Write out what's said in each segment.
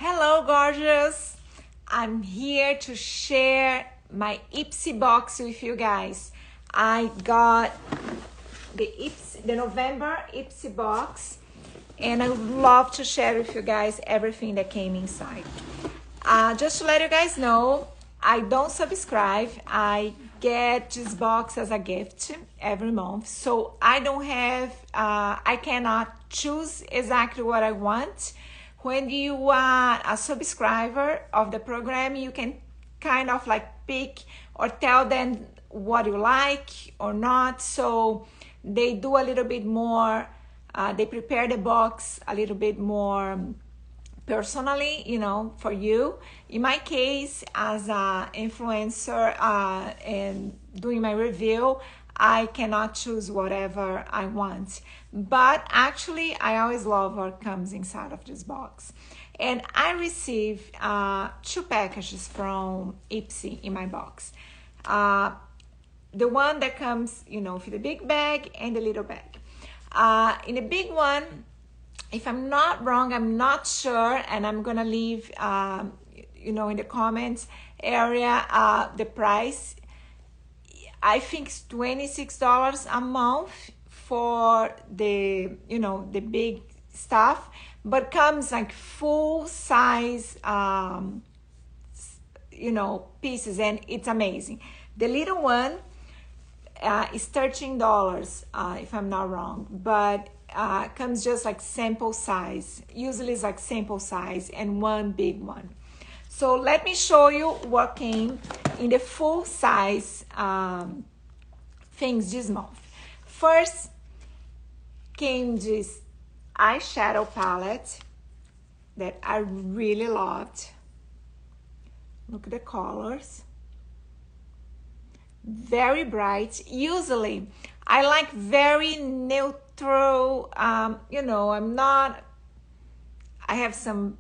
Hello, gorgeous. I'm here to share my Ipsy box with you guys. I got the November Ipsy box, and I would love to share with you guys everything that came inside. Just to let you guys know, I don't subscribe. I get this box as a gift every month, so I don't have, I cannot choose exactly what I want. When you are a subscriber of the program, you can kind of like pick or tell them what you like or not. So they do a little bit more, they prepare the box a little bit more personally, for you. In my case, as an influencer and doing my review, I cannot choose whatever I want. But actually, I always love what comes inside of this box. And I received 2 packages from Ipsy in my box. The one that comes, with the big bag and the little bag. In the big one, if I'm not wrong, I'm not sure, and I'm gonna leave, in the comments area, the price. I think it's $26 a month for the, the big stuff, but comes like full size, pieces, and it's amazing. The little one is $13, if I'm not wrong, but comes just like sample size. Usually it's like sample size and one big one. So let me show you what came in the full size things this month. First came this eyeshadow palette that I really loved. Look at the colors. Very bright. Usually I like very neutral, I have some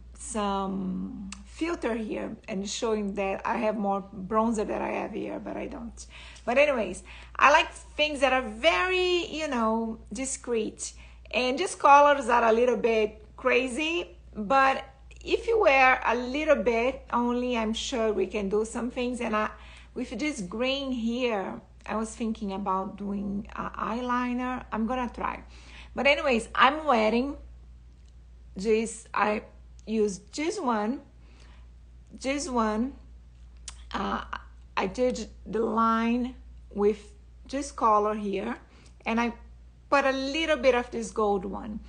filter here and showing that I have more bronzer than I have here, but I don't. But anyways, I like things that are very, discreet. And these colors are a little bit crazy, but if you wear a little bit only, I'm sure we can do some things. And with this green here, I was thinking about doing eyeliner. I'm gonna try. But anyways, I'm wearing this. I use this one. I did the line with this color here, and I put a little bit of this gold one.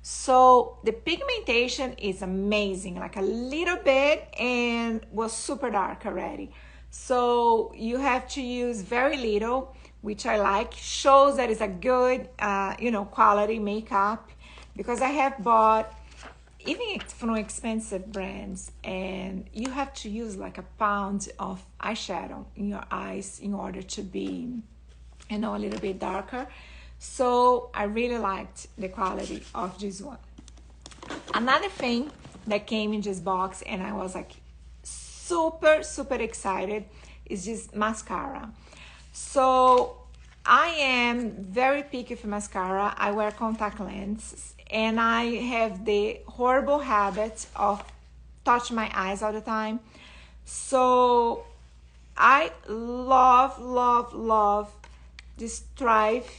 So the pigmentation is amazing, like a little bit, and was super dark already. So you have to use very little, which I like. Shows that it's a good, quality makeup, because I have bought even from expensive brands, and you have to use like a pound of eyeshadow in your eyes in order to be, a little bit darker. So I really liked the quality of this one. Another thing that came in this box, and I was like super excited, is this mascara. So I am very picky for mascara. I wear contact lenses, and I have the horrible habit of touching my eyes all the time. So I love this Thrive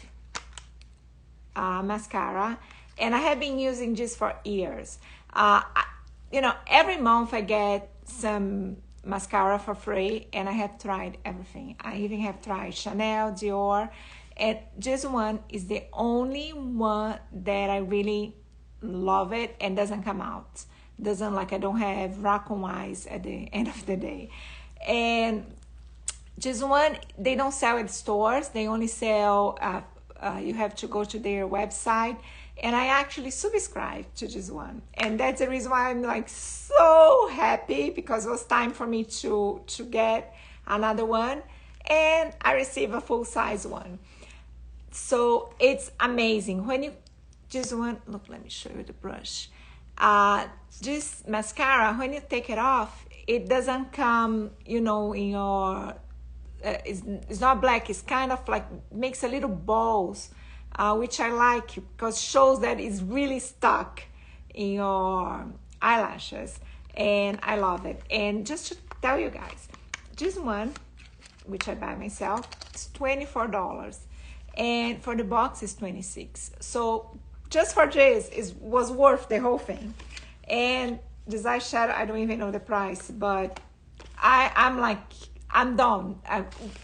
mascara, and I have been using this for years. Every month I get some mascara for free, and I have tried everything. I even have tried Chanel, Dior, and this one is the only one that I really love it and doesn't come out. I don't have raccoon eyes at the end of the day. And this one, they don't sell at stores. They only sell, you have to go to their website. And I actually subscribed to this one. And that's the reason why I'm like so happy, because it was time for me to get another one. And I received a full size one. So it's amazing. When you, this one, look, let me show you the brush. This mascara, when you take it off, it doesn't come, in your, it's not black. It's kind of like, makes a little balls. Which I like, because shows that it's really stuck in your eyelashes. and I love it. And just to tell you guys, this one, which I buy myself, is $24, and for the box is $26. So just for this, it was worth the whole thing. And this eyeshadow, I don't even know the price, but I'm like, I'm done.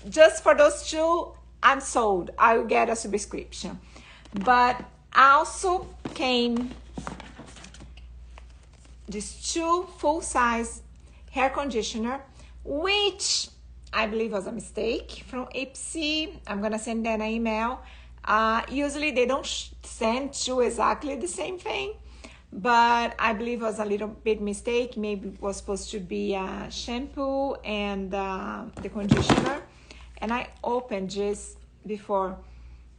Just for those two, I'm sold. I will get a subscription. But also came these two full-size hair conditioner, which I believe was a mistake from Ipsy. I'm gonna send them an email. Usually they don't send two exactly the same thing, but I believe it was a little bit mistake. Maybe it was supposed to be shampoo and the conditioner. And I opened just before.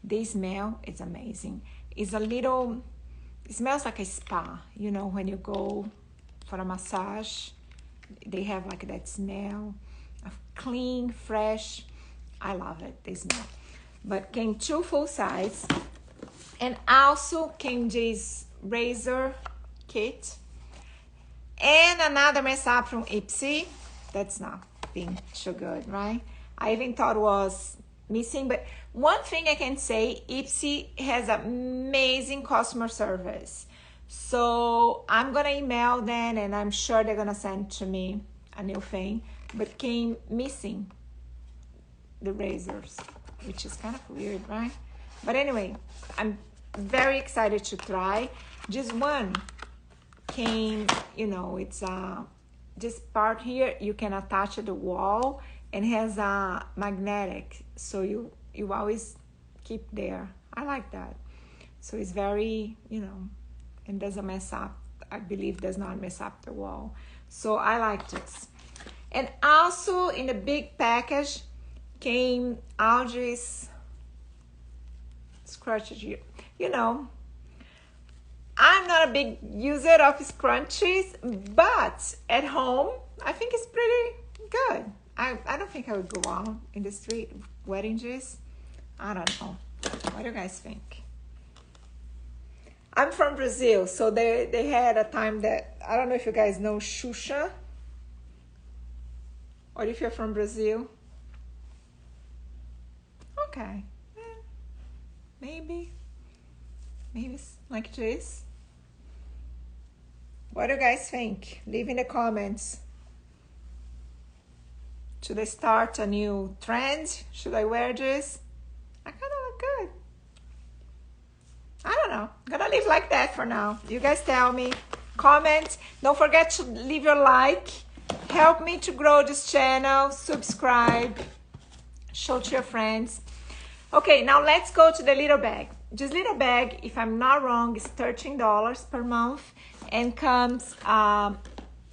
The smell is amazing. It's a little, it smells like a spa. You know, when you go for a massage, they have like that smell of clean, fresh. I love it, the smell. But came two full size, and also came this razor kit and another mess up from Ipsy. That's not being so good, right? I even thought it was missing, but one thing I can say, Ipsy has amazing customer service. So I'm gonna email them, and I'm sure they're gonna send to me a new thing, but came missing the razors, which is kind of weird, right? But anyway, I'm very excited to try. This one came, you know, it's this part here you can attach to the wall, and has a magnetic, so you always keep there. I like that. So it's very, you know, and doesn't mess up. I believe does not mess up the wall. So I like this. And also in the big package came all these scratches. You know, I'm not a big user of scrunchies, but at home I think it's pretty good. I don't think I would go out in the street wearing this. I don't know. What do you guys think? I'm from Brazil, so they had a time that, I don't know if you guys know Xuxa, or if you're from Brazil. Okay. Maybe it's like this. What do you guys think? Leave in the comments. Should I start a new trend? Should I wear this? I kind of look good. I don't know. I'm gonna leave like that for now. You guys tell me. Comment. Don't forget to leave your like. Help me to grow this channel. Subscribe. Show to your friends. Okay, now let's go to the little bag. This little bag, if I'm not wrong, is $13 per month, and comes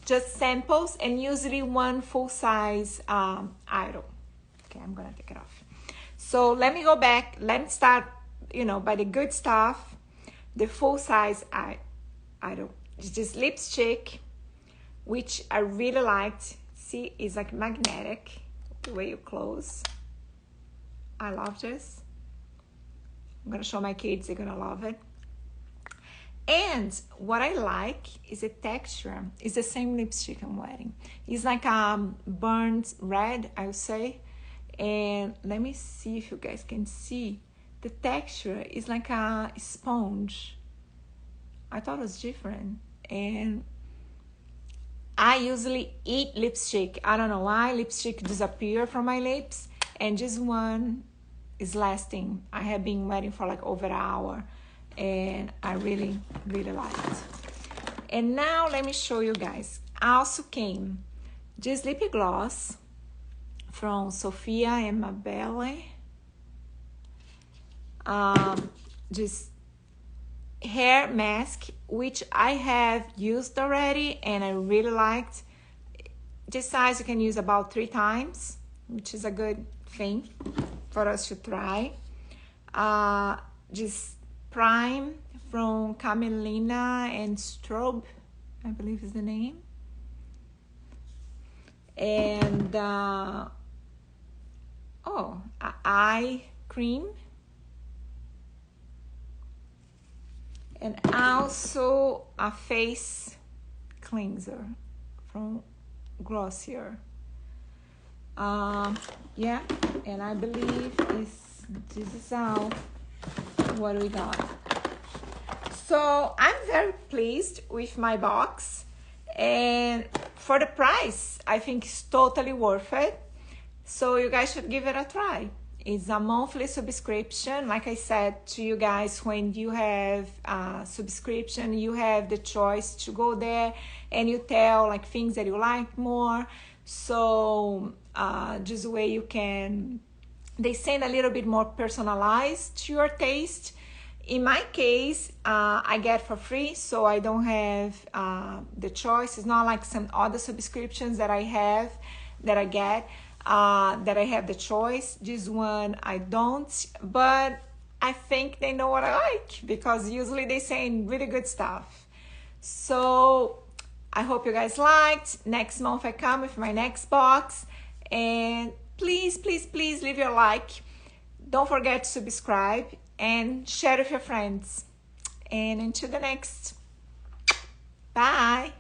just samples, and usually one full-size item. Okay, I'm gonna take it off. So let me go back. Let me start, you know, by the good stuff. The full-size item is this lipstick, which I really liked. See, it's like magnetic, the way you close. I love this. I'm gonna show my kids, they're gonna love it. And what I like is the texture. It's the same lipstick I'm wearing. It's like burnt red, I would say. And let me see if you guys can see. The texture is like a sponge. I thought it was different. And I usually eat lipstick. I don't know why lipstick disappear from my lips. And this one is lasting. I have been wearing for like over an hour. And I really, really like it. And now let me show you guys. I also came this lip gloss from Sofia and Mabelle. This hair mask, which I have used already, and I really liked. This size you can use about 3 times, which is a good thing for us to try. This Prime from Camelina and Strobe, I believe is the name. And eye cream. And also a face cleanser. from Glossier. Yeah, and I believe this is all what we got. So I'm very pleased with my box, and for the price, I think it's totally worth it. So you guys should give it a try. It's a monthly subscription. Like I said to you guys, when you have a subscription, you have the choice to go there and you tell like things that you like more. So just the way you can, they send a little bit more personalized to your taste. In my case, I get for free, so I don't have the choice. It's not like some other subscriptions that I have, that I get, that I have the choice. This one I don't, but I think they know what I like, because usually they say really good stuff. So I hope you guys liked. Next month I come with my next box, and please, please, please leave your like. Don't forget to subscribe and share with your friends. And until the next, bye.